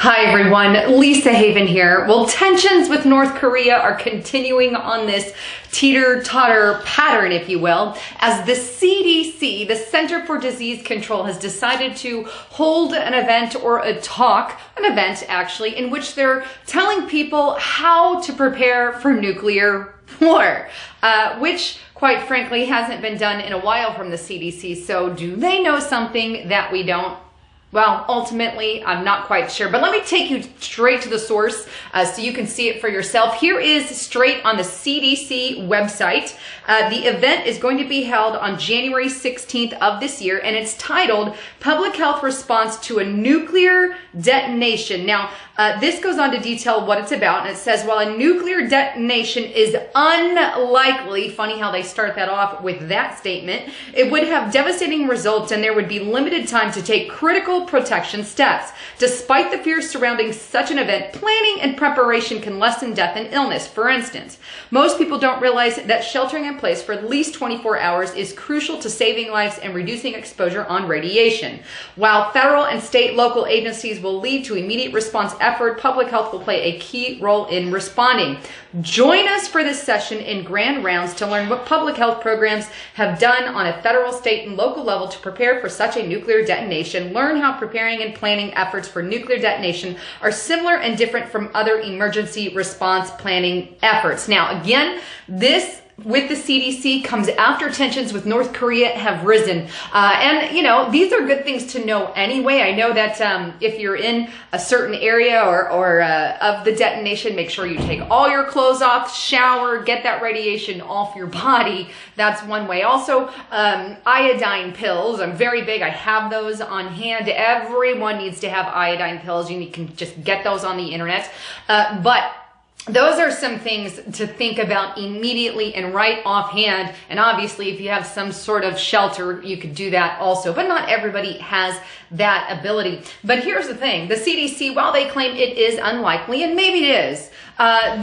Hi everyone, Lisa Haven here. Well, tensions with North Korea are continuing on this teeter-totter pattern, if you will, as the CDC, the Center for Disease Control, has decided to hold an event or an event actually, in which they're telling people how to prepare for nuclear war, which quite frankly hasn't been done in a while from the CDC. So do they know something that we don't? Well, ultimately, I'm not quite sure, but let me take you straight to the source so you can see it for yourself. Here is straight on the CDC website. The event is going to be held on January 16th of this year, and it's titled Public Health Response to a Nuclear Detonation. Now, this goes on to detail what it's about, and it says, while a nuclear detonation is unlikely, funny how they start that off with that statement, it would have devastating results and there would be limited time to take critical protection steps. Despite the fears surrounding such an event, planning and preparation can lessen death and illness. For instance, most people don't realize that sheltering in place for at least 24 hours is crucial to saving lives and reducing exposure on radiation. While federal and state local agencies will lead to immediate response effort, public health will play a key role in responding. Join us for this session in grand rounds to learn what public health programs have done on a federal, state, and local level to prepare for such a nuclear detonation. Learn how preparing and planning efforts for nuclear detonation are similar and different from other emergency response planning efforts. Now, again, this with the CDC comes after tensions with North Korea have risen. And, you know, these are good things to know anyway. I know that if you're in a certain area or of the detonation, make sure you take all your clothes off, shower, get that radiation off your body. That's one way. Also, iodine pills. I'm very big. I have those on hand. Everyone needs to have iodine pills. You can just get those on the internet. But those are some things to think about immediately and right offhand. And obviously, if you have some sort of shelter, you could do that also. But not everybody has that ability. But here's the thing. The CDC, while they claim it is unlikely, and maybe it is,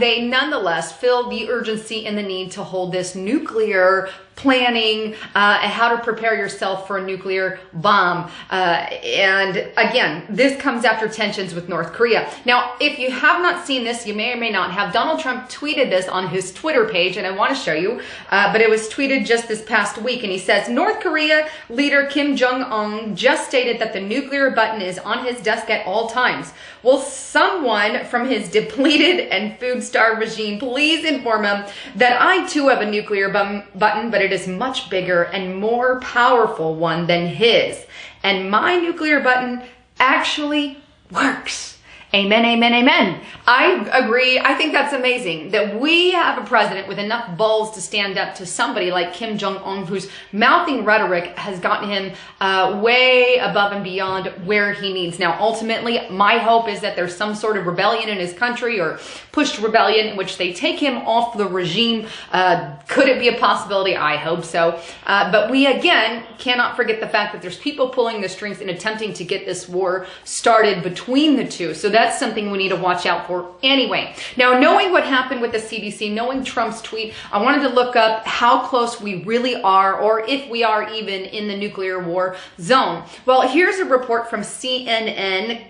they nonetheless feel the urgency and the need to hold this nuclear planning and how to prepare yourself for a nuclear bomb. And again, this comes after tensions with North Korea. Now, if you have not seen this, you may or may not have. Donald Trump tweeted this on his Twitter page, and I want to show you, but it was tweeted just this past week, and he says, North Korea leader Kim Jong-un just stated that the nuclear button is on his desk at all times. Will someone from his depleted and food-starved regime please inform him that I too have a nuclear button, but it is much bigger and more powerful one than his. And my nuclear button actually works. Amen, amen, amen. I agree. I think that's amazing that we have a president with enough balls to stand up to somebody like Kim Jong-un, whose mouthing rhetoric has gotten him way above and beyond where he needs. Now, ultimately, my hope is that there's some sort of rebellion in his country or pushed rebellion in which they take him off the regime. Could it be a possibility? I hope so. But we, again, cannot forget the fact that there's people pulling the strings and attempting to get this war started between the two. So that's something we need to watch out for anyway. Now, knowing what happened with the CDC, knowing Trump's tweet, I wanted to look up how close we really are, or if we are even in the nuclear war zone. Well, here's a report from CNN,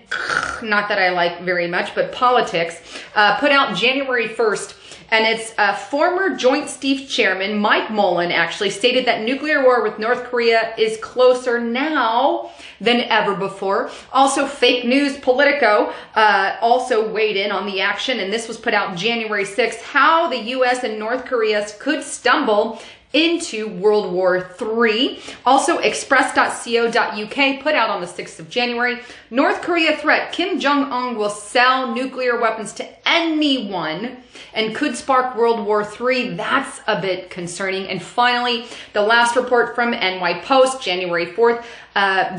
not that I like very much, but Politics, put out January 1st. And its former Joint Chiefs Chairman, Mike Mullen, actually stated that nuclear war with North Korea is closer now than ever before. Also, fake news Politico also weighed in on the action, and this was put out January 6th, how the U.S. and North Korea could stumble into World War III. Also, express.co.uk put out on the 6th of January, North Korea threat, Kim Jong-un will sell nuclear weapons to anyone and could spark World War III. That's a bit concerning. And finally, the last report from NY Post, January 4th,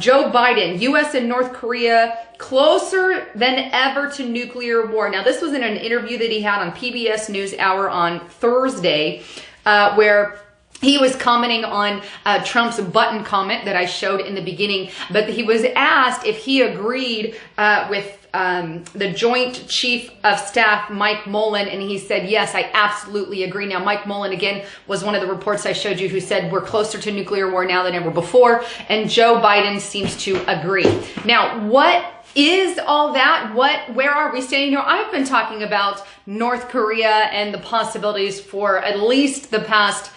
Joe Biden, U.S. and North Korea closer than ever to nuclear war. Now, this was in an interview that he had on PBS NewsHour on Thursday, where he was commenting on Trump's button comment that I showed in the beginning, but he was asked if he agreed with the Joint Chief of Staff, Mike Mullen, and he said, yes, I absolutely agree. Now, Mike Mullen, again, was one of the reports I showed you who said we're closer to nuclear war now than ever before, and Joe Biden seems to agree. Now, what is all that? Where are we standing here? I've been talking about North Korea and the possibilities for at least the past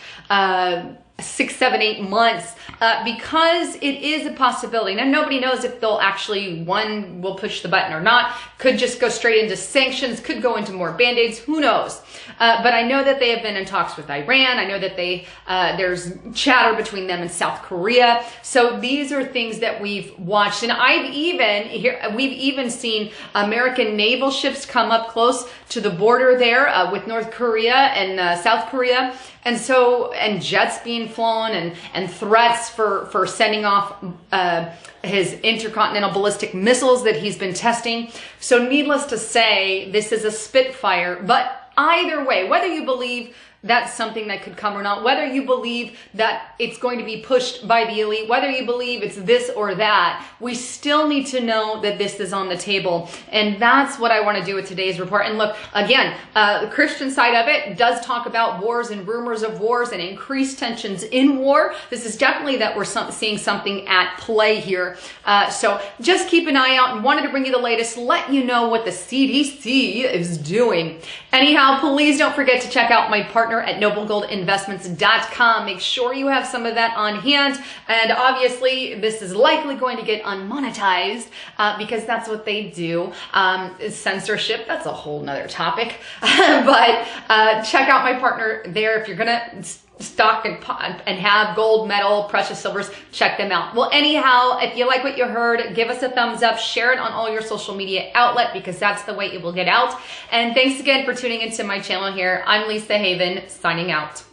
6, 7, 8 months, because it is a possibility. Now, nobody knows if they'll actually, one, will push the button or not, could just go straight into sanctions, could go into more band-aids, who knows? But I know that they have been in talks with Iran. I know that there's chatter between them and South Korea. So these are things that we've watched. And we've even seen American naval ships come up close to the border there with North Korea and South Korea. And jets being flown and threats for sending off his intercontinental ballistic missiles that he's been testing. So needless to say, this is a Spitfire. But either way, whether you believe that's something that could come or not, whether you believe that it's going to be pushed by the elite, whether you believe it's this or that, we still need to know that this is on the table. And that's what I want to do with today's report. And look, again, the Christian side of it does talk about wars and rumors of wars and increased tensions in war. This is definitely that we're seeing something at play here. So just keep an eye out, and wanted to bring you the latest, let you know what the CDC is doing. Anyhow, please don't forget to check out my partner at noblegoldinvestments.com. Make sure you have some of that on hand. And obviously, this is likely going to get unmonetized because that's what they do. Censorship, that's a whole nother topic. But check out my partner there if you're going to stock and have gold, metal, precious silvers, check them out. Well, anyhow, if you like what you heard, give us a thumbs up, share it on all your social media outlet, because that's the way it will get out. And thanks again for tuning into my channel here. I'm Lisa Haven, signing out.